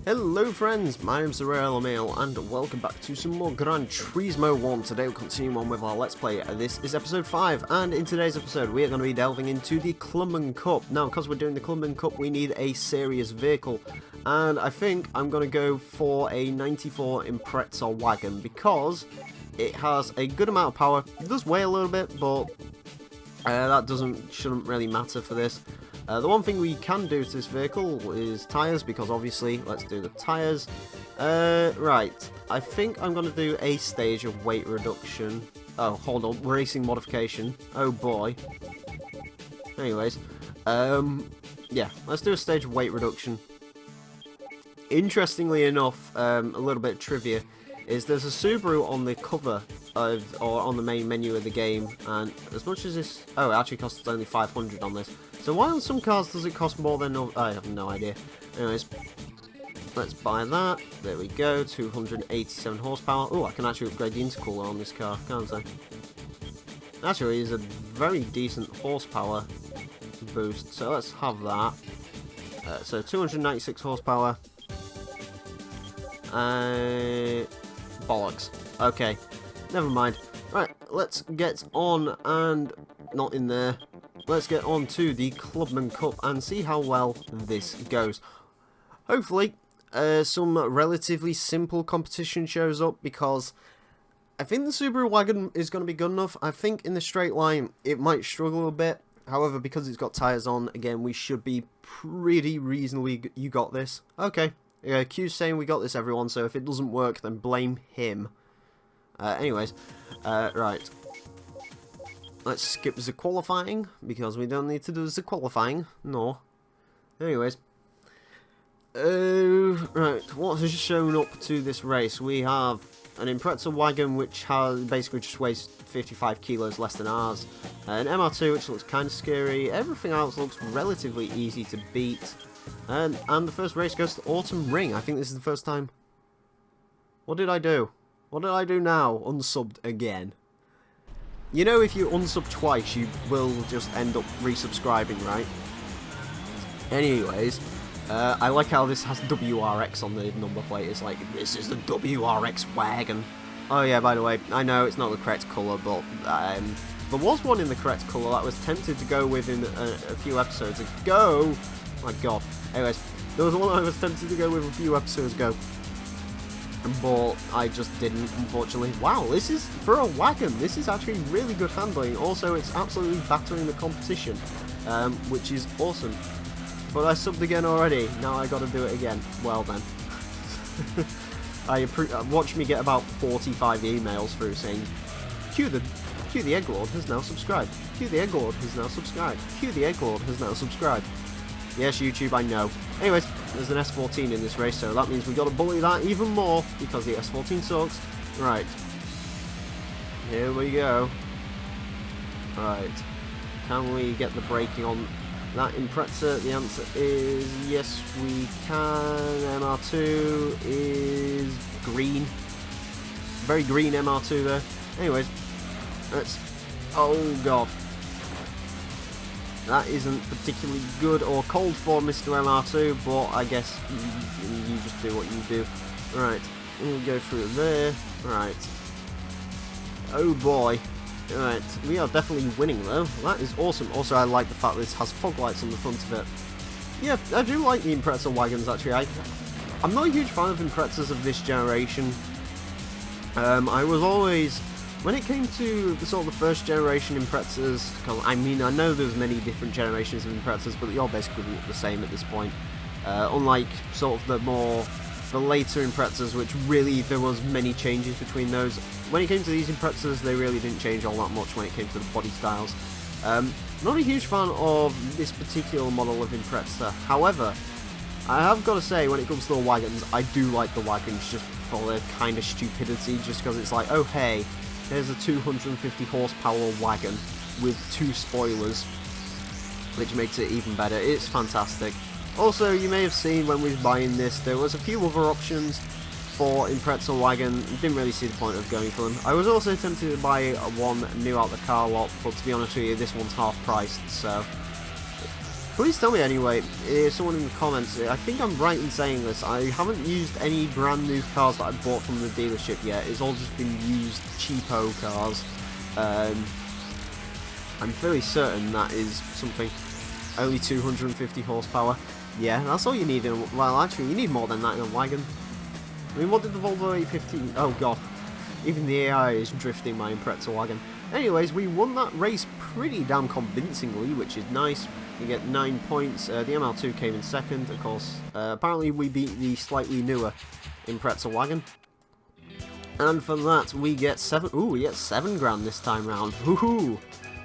Hello friends, my name's Emile and welcome back to some more Gran Turismo 1. Today we'll continue on with our Let's Play. This is episode 5 and in today's episode we are going to be delving into the Clubman Cup. Now because we're doing the Clubman Cup we need a serious vehicle and I think I'm going to go for a 94 Impreza Wagon because it has a good amount of power. It does weigh a little bit but that shouldn't really matter for this. The one thing we can do to this vehicle is tyres, because obviously, let's do the tyres. Right, I think I'm going to do a stage of weight reduction. Oh, hold on, racing modification. Oh boy. Anyways, yeah, let's do a stage of weight reduction. Interestingly enough, a little bit of trivia, is there's a Subaru on the cover of, or on the main menu of the game, and as much as this, oh, it actually costs only 500 on this. So why on some cars does it cost more than, I have no idea. Anyways, let's buy that. There we go, 287 horsepower. Oh, I can actually upgrade the intercooler on this car, can't I? Actually, it's a very decent horsepower boost, so let's have that. So 296 horsepower. Bollocks. Okay, never mind. Right, let's get on and not in there. Let's get on to the Clubman Cup and see how well this goes. Hopefully, some relatively simple competition shows up because I think the Subaru Wagon is going to be good enough. I think in the straight line it might struggle a bit. However, because it's got tyres on, again, we should be pretty reasonably. You got this. Okay. Q's saying we got this, everyone, so if it doesn't work, then blame him. Anyways, right. Let's skip the qualifying, because we don't need to do the qualifying. No. Anyways. Right, what has shown up to this race? We have an Impreza Wagon, which has basically just weighs 55 kilos less than ours. An MR2, which looks kind of scary. Everything else looks relatively easy to beat. And the first race goes to Autumn Ring. I think this is the first time. What did I do? What did I do now? Unsubbed again. You know, if you unsub twice, you will just end up resubscribing, right? Anyways, I like how this has WRX on the number plate. It's like, this is the WRX wagon. Oh yeah, by the way, I know it's not the correct colour, but there was one in the correct colour that I was tempted to go with in a few episodes ago. My god. Anyways, there was one I was tempted to go with a few episodes ago, but I just didn't, unfortunately. Wow, this is, for a wagon, this is actually really good handling. Also, it's absolutely battering the competition, which is awesome. But I subbed again already, now I gotta do it again. Well then. Watch me get about 45 emails through saying, Q the Egglord has now subscribed. Q the Egglord has now subscribed. Q the Egglord has now subscribed. Yes, YouTube, I know. Anyways, there's an S14 in this race, so that means we've got to bully that even more, because the S14 sucks. Right. Here we go. Right. Can we get the braking on that Impreza? The answer is yes, we can. MR2 is green. Very green MR2 there. Anyways, let's... Oh, God. That isn't particularly good or cold for Mr. MR2, but I guess you just do what you do. Right, we'll go through there. Right. Oh boy. Right, we are definitely winning though. That is awesome. Also, I like the fact that this has fog lights on the front of it. Yeah, I do like the Impreza wagons actually. I'm not a huge fan of Imprezas of this generation. I was always... When it came to the sort of the first generation Imprezas, I mean, I know there's many different generations of Imprezas, but they all basically look the same at this point. Unlike sort of the later Imprezas, which really there was many changes between those. When it came to these Imprezas, they really didn't change all that much when it came to the body styles. Not a huge fan of this particular model of Impreza. However, I have got to say, when it comes to the wagons, I do like the wagons just for their kind of stupidity, just because it's like, oh hey, there's a 250 horsepower wagon with 2 spoilers, which makes it even better. It's fantastic. Also, you may have seen when we were buying this, there was a few other options for Impreza wagon. Didn't really see the point of going for them. I was also tempted to buy one new out the car lot, but to be honest with you, this one's half priced, so Please tell me anyway, someone in the comments, I think I'm right in saying this, I haven't used any brand new cars that I bought from the dealership yet, it's all just been used cheapo cars. I'm fairly certain that is something, only 250 horsepower. Yeah, that's all you need in a, well actually you need more than that in a wagon. I mean, what did the Volvo 815, oh god, even the AI is drifting my Impreza wagon. Anyways, we won that race pretty damn convincingly, which is nice. You get 9 points. The ML2 came in second, of course. Apparently we beat the slightly newer Impreza wagon. And for that we get 7, ooh, we get 7 grand this time round. Woohoo!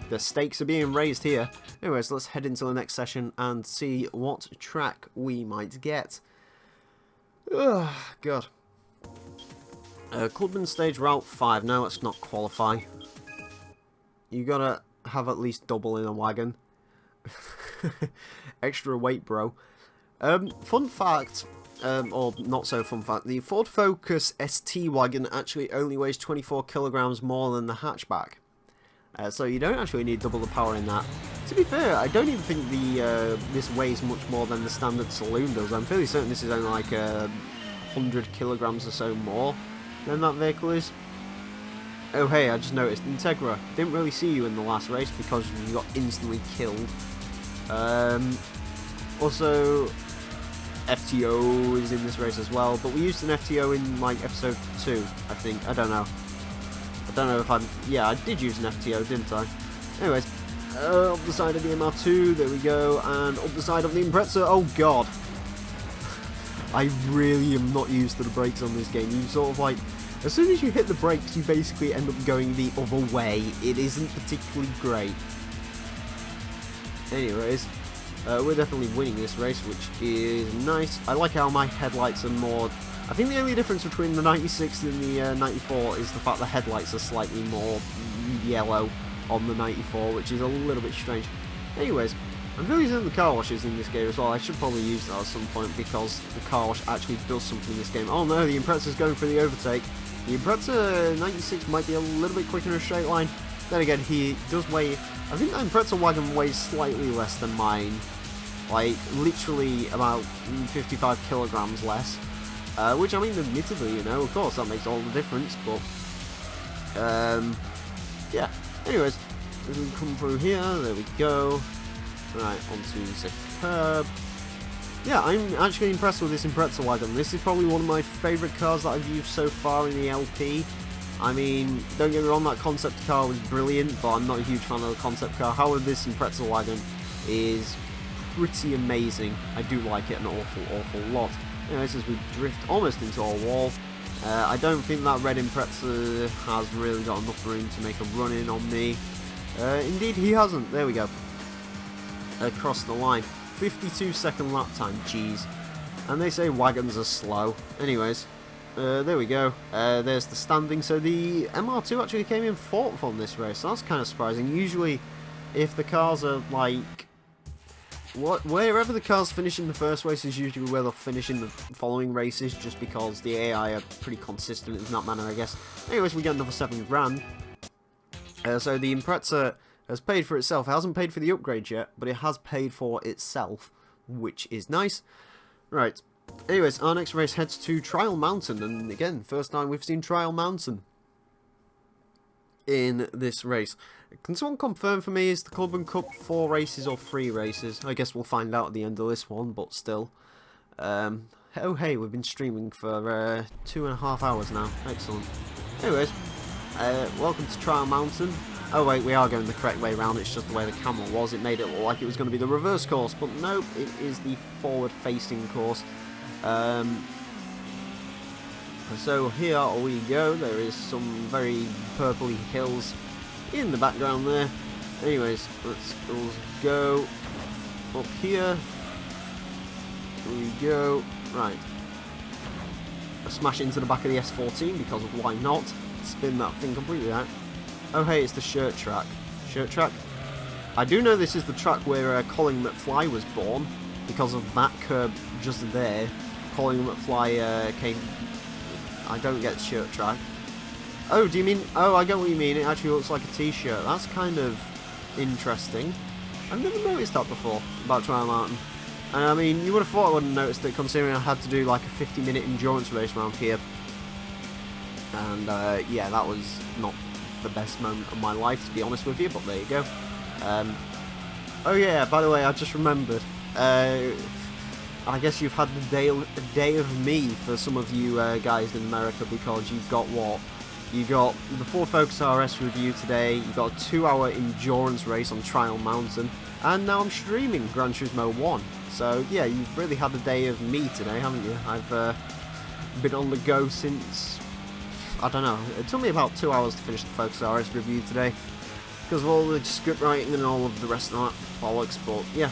The stakes are being raised here. Anyways, let's head into the next session and see what track we might get. Ugh, God. Clubman stage route 5. No, let's not qualify. You gotta have at least double in a wagon. Extra weight, bro. Fun fact, or not so fun fact, the Ford Focus ST wagon actually only weighs 24 kilograms more than the hatchback. So you don't actually need double the power in that. To be fair, I don't even think this weighs much more than the standard saloon does. I'm fairly certain this is only like 100 kilograms or so more than that vehicle is. Oh hey, I just noticed, Integra, didn't really see you in the last race because you got instantly killed. Also, FTO is in this race as well, but we used an FTO in like episode 2, I think, I don't know. I don't know if I'm, yeah, I did use an FTO, didn't I? Anyways, up the side of the MR2, there we go, and up the side of the Impreza, oh god. I really am not used to the brakes on this game, you sort of like, as soon as you hit the brakes, you basically end up going the other way. It isn't particularly great. Anyways, we're definitely winning this race, which is nice. I like how my headlights are more... I think the only difference between the 96 and the 94 is the fact the headlights are slightly more yellow on the 94, which is a little bit strange. Anyways, I'm really using the car washes in this game as well. I should probably use that at some point because the car wash actually does something in this game. Oh no, the Impreza's going for the overtake. The Impreza 96 might be a little bit quicker in a straight line. Then again, he does weigh... I think the Impreza wagon weighs slightly less than mine. Like, literally about 55 kilograms less. Which, I mean, admittedly, you know, of course, that makes all the difference, but... yeah. Anyways, as we come through here, there we go. Right, onto the second curb. Yeah, I'm actually impressed with this Impreza wagon. This is probably one of my favourite cars that I've used so far in the LP. I mean, don't get me wrong, that concept car was brilliant, but I'm not a huge fan of the concept car. However, this Impreza wagon is pretty amazing. I do like it an awful lot. Anyways, as we drift almost into our wall, I don't think that red Impreza has really got enough room to make a run in on me. Indeed, he hasn't. There we go. Across the line. 52-second lap time, jeez. And they say wagons are slow. Anyways, there we go. There's the standing. So the MR2 actually came in 4th on this race. So that's kind of surprising. Usually, if the cars are like... wherever the cars finish in the first race is usually where they'll finish in the following races, just because the AI are pretty consistent in that manner, I guess. Anyways, we get another 7 grand. So the Impreza has paid for itself. It hasn't paid for the upgrade yet, but it has paid for itself, which is nice. Right. Anyways, our next race heads to Trial Mountain, and again, first time we've seen Trial Mountain in this race. Can someone confirm for me, is the Clubman Cup 4 races or 3 races? I guess we'll find out at the end of this one, but still. Oh hey, we've been streaming for 2.5 hours now. Excellent. Anyways, welcome to Trial Mountain. Oh wait, we are going the correct way around, it's just the way the camera was. It made it look like it was going to be the reverse course, but nope, it is the forward-facing course. So here we go, there is some very purpley hills in the background there. Anyways, let's go up here. Here we go. Right. I smash into the back of the S14 because of why not. Spin that thing completely out. Oh hey, it's the shirt track. Shirt track. I do know this is the track where Colin McFly was born, because of that curb just there. Colin McFly came... I don't get shirt track. Oh, do you mean... Oh, I get what you mean. It actually looks like a t-shirt. That's kind of interesting. I've never noticed that before about Trial Mountain. And I mean, you would have thought I would have noticed it considering I had to do like a 50-minute endurance race around here. And yeah, that was not the best moment of my life, to be honest with you, but there you go. Oh yeah, by the way, I just remembered. I guess you've had the day of me for some of you guys in America, because you've got what? You got the Ford Focus RS review today, you got a 2-hour endurance race on Trial Mountain, and now I'm streaming Gran Turismo 1. So yeah, you've really had a day of me today, haven't you? I've been on the go since, I don't know, it took me about 2 hours to finish the Focus RS review today, because of all the script writing and all of the rest of that bollocks, but yeah.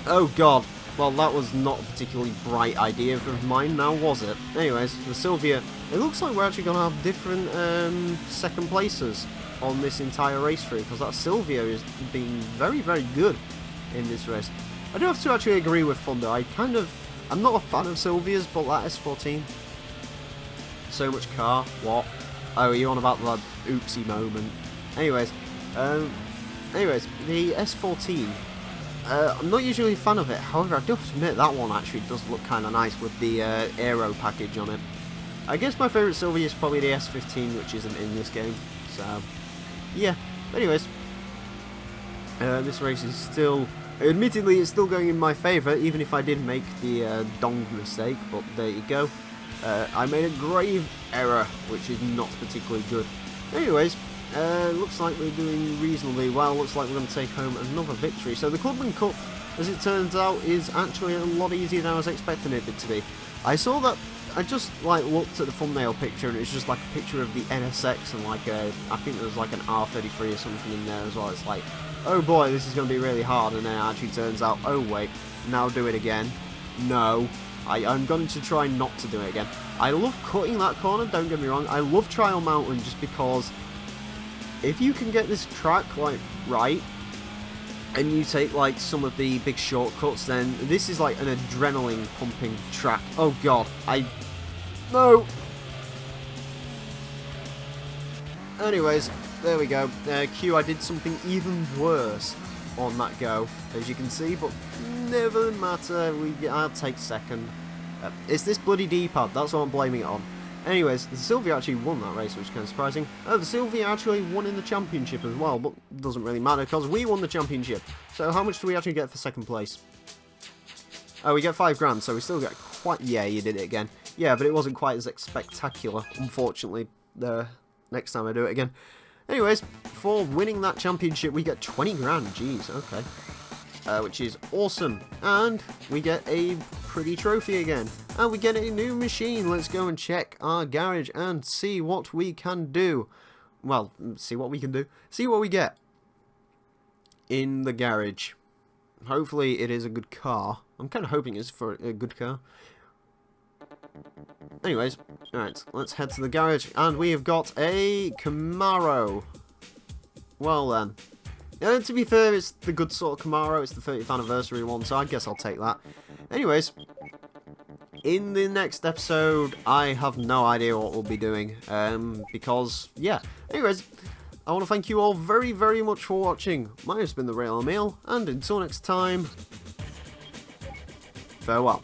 Oh god, well that was not a particularly bright idea of mine now, was it? Anyways, the Sylvia, it looks like we're actually going to have different second places on this entire race through, because that Sylvia has been very, very good in this race. I do have to actually agree with Thunder. I'm not a fan of Sylvia's, but that S14, so much car. What? Oh, are you on about that oopsie moment? Anyways, the S14. I'm not usually a fan of it. However, I do have to admit that one actually does look kind of nice with the aero package on it. I guess my favourite Sylvia is probably the S15, which isn't in this game. So, yeah. Anyways, this race is still, admittedly, it's still going in my favour, even if I did make the dong mistake. But there you go. I made a grave error, which is not particularly good. Anyways, looks like we're doing reasonably well. Looks like we're going to take home another victory. So the Clubman Cup, as it turns out, is actually a lot easier than I was expecting it to be. I saw that, I just like looked at the thumbnail picture and it's just like a picture of the NSX and like I think there was like an R33 or something in there as well. It's like, oh boy, this is going to be really hard, and then it actually turns out, oh wait, now do it again. No, I'm going to try not to do it again. I love cutting that corner, don't get me wrong. I love Trial Mountain just because if you can get this track like right and you take like some of the big shortcuts, then this is like an adrenaline pumping track. Oh god, no. Anyways, there we go. Q, I did something even worse on that go, as you can see, but never matter. I'll take second. It's this bloody D-pad, that's what I'm blaming it on. Anyways, the Sylvia actually won that race, which is kind of surprising. Oh, the Sylvia actually won in the championship as well, but it doesn't really matter because we won the championship. So how much do we actually get for second place? Oh, we get 5 grand, so we still get quite... Yeah, you did it again. Yeah, but it wasn't quite as spectacular, unfortunately, the next time I do it again. Anyways, for winning that championship, we get 20 grand. Jeez, okay. Which is awesome. And we get a pretty trophy again. And we get a new machine. Let's go and check our garage and see what we can do. Well, see what we can do. See what we get in the garage. Hopefully it is a good car. I'm kind of hoping it's for a good car. Anyways, alright, let's head to the garage. And we have got a Camaro. Well then. To be fair, it's the good sort of Camaro. It's the 30th anniversary one, so I guess I'll take that. Anyways, in the next episode, I have no idea what we'll be doing. Because, yeah. Anyways, I want to thank you all very, very much for watching. My name's been The Real Emile, and until next time, farewell.